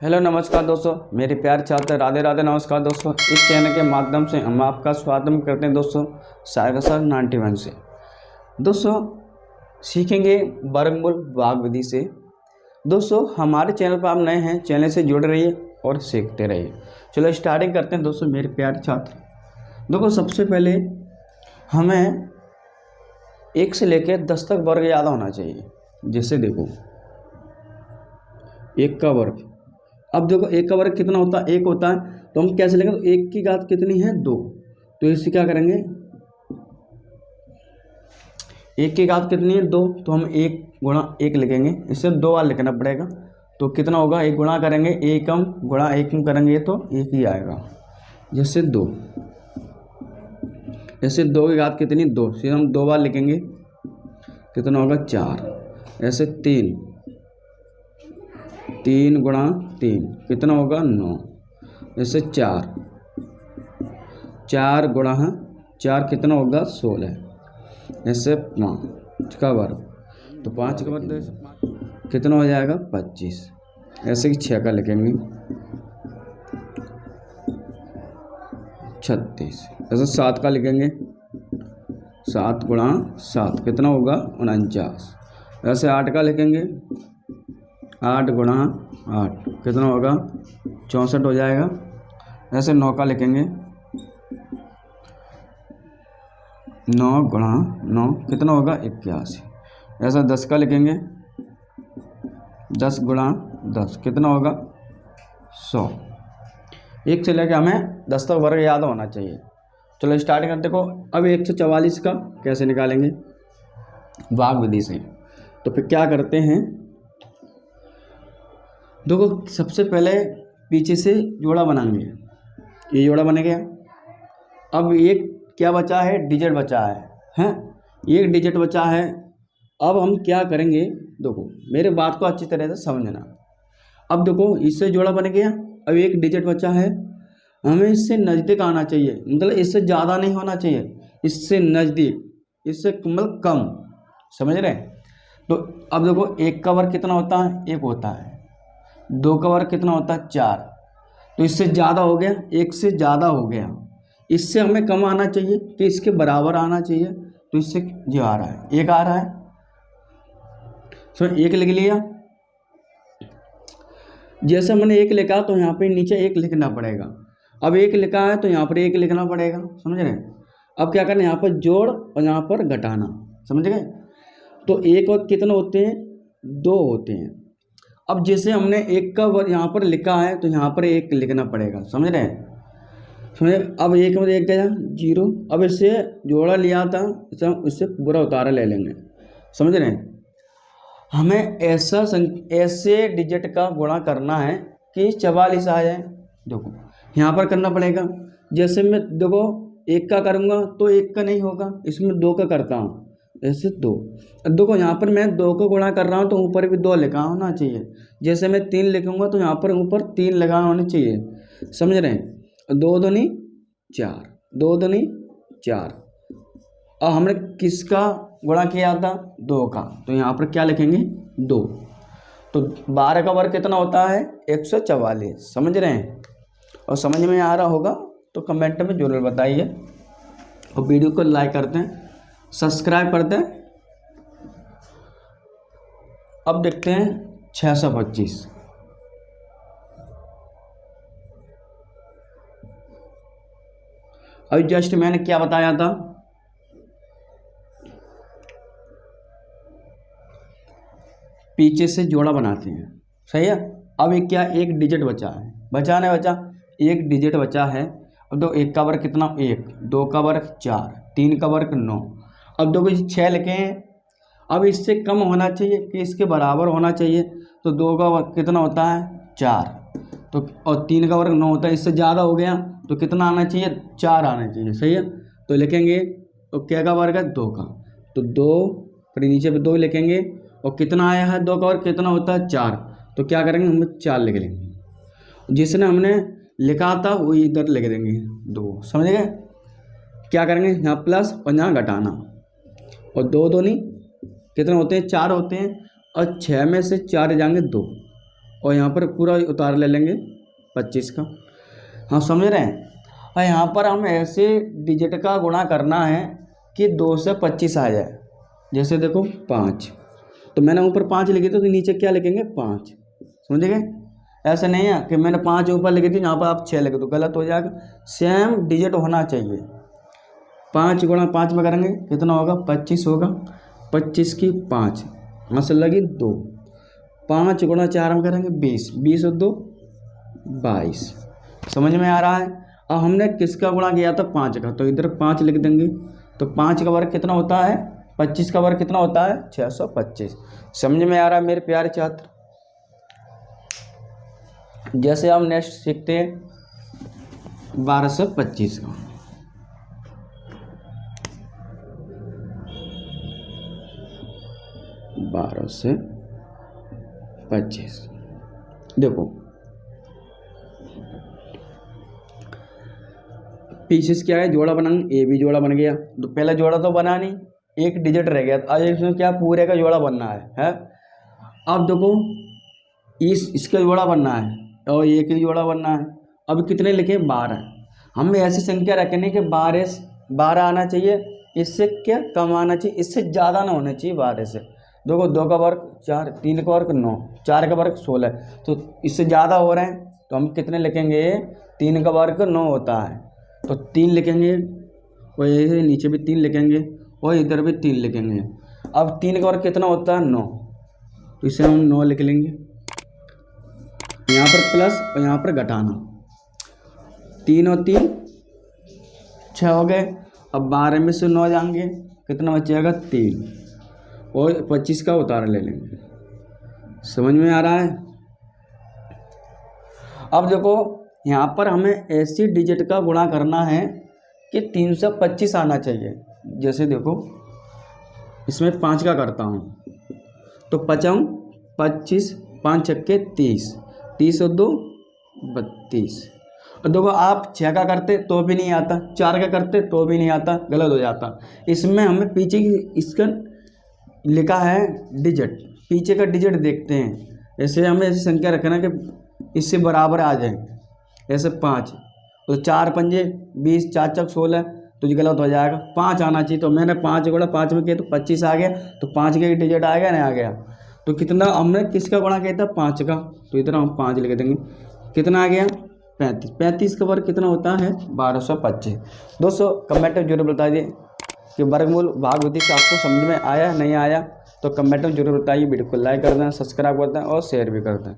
Hello नमस्कार दोस्तों, मेरे प्यार छात्र राधे राधे। नमस्कार दोस्तों, इस चैनल के माध्यम से हम आपका स्वागत करते हैं दोस्तों सागर सर 91 से। दोस्तों सीखेंगे वर्गमूल भाग विधि से। दोस्तों हमारे चैनल पर आप नए हैं, चैनल से जुड़े रहिए और सीखते रहिए। चलो स्टार्टिंग करते हैं दोस्तों मेरे प्यारे छात्र। देखो सबसे पहले हमें 1 से लेकर 10 तक वर्ग याद होना चाहिए। जैसे देखो 1 का वर्ग, अब देखो 1 का वर्ग कितना होता है, 1 होता है। तो हम कैसे लेंगे, तो 1 की घात कितनी है 2, तो इससे क्या करेंगे 1 की घात कितनी है 2, तो हम 1 गुणा 1 लिखेंगे। इससे 2 बार लिखना पड़ेगा, तो कितना होगा 1 गुणा करेंगे 1 गुणा 1 करेंगे तो 1 ही आएगा। जैसे 2, ऐसे 2 की घात कितनी 2, फिर हम 2 बार लिखेंगे, कितना होगा 4। ऐसे 3 गुणा 3 कितना होगा 9। जैसे 4 गुणा 4 कितना होगा 16। ऐसे 5 का वर्ग, तो 5 का वर्ग कितना हो जाएगा 25। ऐसे कि 6 का लिखेंगे 36। ऐसे 7 का लिखेंगे, 7 गुणा 7 कितना होगा 49। ऐसे 8 का लिखेंगे, 8 गुणा 8 कितना होगा 64 हो जाएगा। ऐसे 9 का लिखेंगे, 9 गुणा 9 कितना होगा 81। ऐसा 10 का लिखेंगे, 10 गुणा 10 कितना होगा 100। 1 से लेकर हमें 10 तक वर्ग याद होना चाहिए। चलो स्टार्ट करते को। अब 144 का कैसे निकालेंगे भाग विधि से। तो फिर क्या करते हैं, देखो सबसे पहले पीछे से जोड़ा बनाएंगे। ये जोड़ा बन गया। अब एक क्या बचा है, डिजिट बचा है, एक डिजिट बचा है। अब हम क्या करेंगे, देखो मेरे बात को अच्छी तरह से समझना। अब देखो इससे जोड़ा बन गया, अब एक डिजिट बचा है, हमें इससे नज़दीक आना चाहिए, मतलब इससे ज़्यादा नहीं होना चाहिए, इससे नज़दीक, इससे मतलब कम, समझ रहे हैं। तो अब देखो 1 का वर्ग कितना होता है 1 होता है, 2 का वर्ग कितना होता है 4, तो इससे ज़्यादा हो गया, 1 से ज़्यादा हो गया, इससे हमें कम आना चाहिए, तो इसके बराबर आना चाहिए। तो इससे जो आ रहा है 1 आ रहा है, सो 1 लिख लिया। जैसे मैंने 1 लिखा तो यहाँ पे नीचे 1 लिखना पड़ेगा। अब 1 लिखा है तो यहाँ पर 1 लिखना पड़ेगा, समझ रहे हैं। अब क्या करना, यहाँ पर जोड़ और यहाँ पर घटाना, समझ गए। तो 1 और कितने होते हैं 2 होते हैं। अब जैसे हमने 1 का वर्ग यहाँ पर लिखा है तो यहाँ पर 1 लिखना पड़ेगा, समझ रहे हैं। समझे। अब 1 में 1 गया 0। अब इससे जोड़ा लिया था, इससे पूरा उतारा ले लेंगे, समझ रहे हैं। हमें ऐसे डिजिट का गुणा करना है कि 44 आ जाए। देखो यहाँ पर करना पड़ेगा। जैसे मैं देखो 1 का करूँगा तो 1 का नहीं होगा, इसमें 2 का करता हूँ, ऐसे 2। अब देखो यहाँ पर मैं 2 को गुणा कर रहा हूँ तो ऊपर भी 2 लिखा होना चाहिए। जैसे मैं 3 लिखूँगा तो यहाँ पर ऊपर 3 लगा होना चाहिए, समझ रहे हैं। 2 दूनी 4, 2 दूनी 4। अब हमने किसका गुणा किया था 2 का, तो यहाँ पर क्या लिखेंगे 2। तो 12 का वर्ग कितना होता है 144, समझ रहे हैं। और समझ में आ रहा होगा तो कमेंट में जरूर बताइए, और वीडियो को लाइक करते हैं, सब्सक्राइब करते हैं। अब देखते हैं 625। अभी जस्ट मैंने क्या बताया था, पीछे से जोड़ा बनाते हैं, सही है। अब एक क्या, एक डिजिट बचा है, बचा नहीं बचा, एक डिजिट बचा है। अब तो 1 का वर्ग कितना 1, 2 का वर्ग 4, 3 का वर्ग 9। अब देखो 6 लिखे हैं, अब इससे कम होना चाहिए कि इसके बराबर होना चाहिए। तो 2 का वर्ग कितना होता है 4, तो और 3 का वर्ग 9 होता है, इससे ज़्यादा हो गया तो कितना आना चाहिए 4 आना चाहिए, सही है। तो लिखेंगे, तो क्या का वर्ग है 2 का, तो 2, फिर नीचे पे 2 लिखेंगे, और कितना आया है 2 का वर्ग कितना होता है 4, तो क्या करेंगे हम 4 लिख लेंगे। जिसने हमने लिखा था वो इधर लिख देंगे 2, समझ गए। क्या करेंगे यहाँ प्लस और यहाँ घटाना, और 2 दूनी कितने होते हैं 4 होते हैं, और 6 में से 4 जाएंगे 2, और यहाँ पर पूरा उतार ले लेंगे 25 का। हाँ समझ रहे हैं। और यहाँ पर हम ऐसे डिजिट का गुणा करना है कि 2 से 25 आ जाए। जैसे देखो 5, तो मैंने ऊपर 5 लिखी थी तो नीचे क्या लिखेंगे 5, समझ गए। ऐसा नहीं है कि मैंने 5 ऊपर लिखी थी यहाँ पर आप 6 लिखे तो गलत हो जाएगा। सेम डिजिट होना चाहिए। 5 गुणा 5 में करेंगे कितना होगा 25 होगा। 25 की 5 यहाँ से लगी 2। 5 गुणा 4 में करेंगे 20, 20 और 2 22। समझ में आ रहा है। अब हमने किसका गुणा किया था 5 का, तो इधर 5 लिख देंगे। तो 5 का वर्ग कितना होता है 25 का वर्ग कितना होता है 625। समझ में आ रहा है मेरे प्यारे छात्र। जैसे हम नेक्स्ट सीखते हैं 12 से 25 का। बारह से 25 देखो पीसेस क्या है, जोड़ा बनाएंगे। ए भी जोड़ा बन गया, तो पहला जोड़ा तो बना नहीं, एक डिजिट रह गया। आज इसमें क्या पूरे का जोड़ा बनना है। अब देखो इसका जोड़ा बनना है और एक ही जोड़ा बनना है। अब कितने लिखे 12। हमें ऐसी संख्या रखनी कि 12 आना चाहिए, इससे क्या कम आना चाहिए, इससे ज़्यादा ना होना चाहिए 12 से। देखो 2 का वर्ग 4, 3 का वर्ग 9, 4 का वर्ग 16, तो इससे ज़्यादा हो रहे हैं तो हम कितने लिखेंगे 3 का वर्ग 9 होता है तो 3 लिखेंगे। और ये नीचे भी 3 लिखेंगे और इधर भी 3 लिखेंगे। अब 3 का वर्ग कितना होता है 9, तो इसे हम 9 लिख लेंगे। यहाँ पर प्लस और यहाँ पर घटाना, 3 और 3 6 हो गए। अब 12 में से 9 जाएंगे कितना बचेगा 3 और 25 का उतार ले लेंगे। समझ में आ रहा है। अब देखो यहाँ पर हमें ऐसी डिजिट का गुणा करना है कि 325 आना चाहिए। जैसे देखो इसमें 5 का करता हूँ तो 5 25, 5 छक्के 30, 30 और 2 32। और देखो आप 6 का करते तो भी नहीं आता, 4 का करते तो भी नहीं आता, गलत हो जाता। इसमें हमें पीछे की इसका लिखा है डिजिट, पीछे का डिजिट देखते हैं। ऐसे हमें ऐसी संख्या रखना कि इससे बराबर आ जाए। ऐसे 5 तो 4 पंजे 20, 4 चक 16, तो ये गलत हो जाएगा। 5 आना चाहिए, तो मैंने 5 गुणा 5 में किया तो 25 आ गया। तो 5 का डिजिट आ गया, नहीं आ गया। तो कितना हमने किसका गुणा किया था 5 का, तो इधर हम 5 लिख देंगे। कितना आ गया 35। 35 का वर्ग कितना होता है 1225। दोस्तों कमेंट में जरूर बता दिए कि वर्गमूल भागवती से आपको समझ में आया नहीं आया, तो कमेंट में जरूर बताइए। वीडियो को लाइक कर दें, सब्सक्राइब कर दें और शेयर भी कर दें।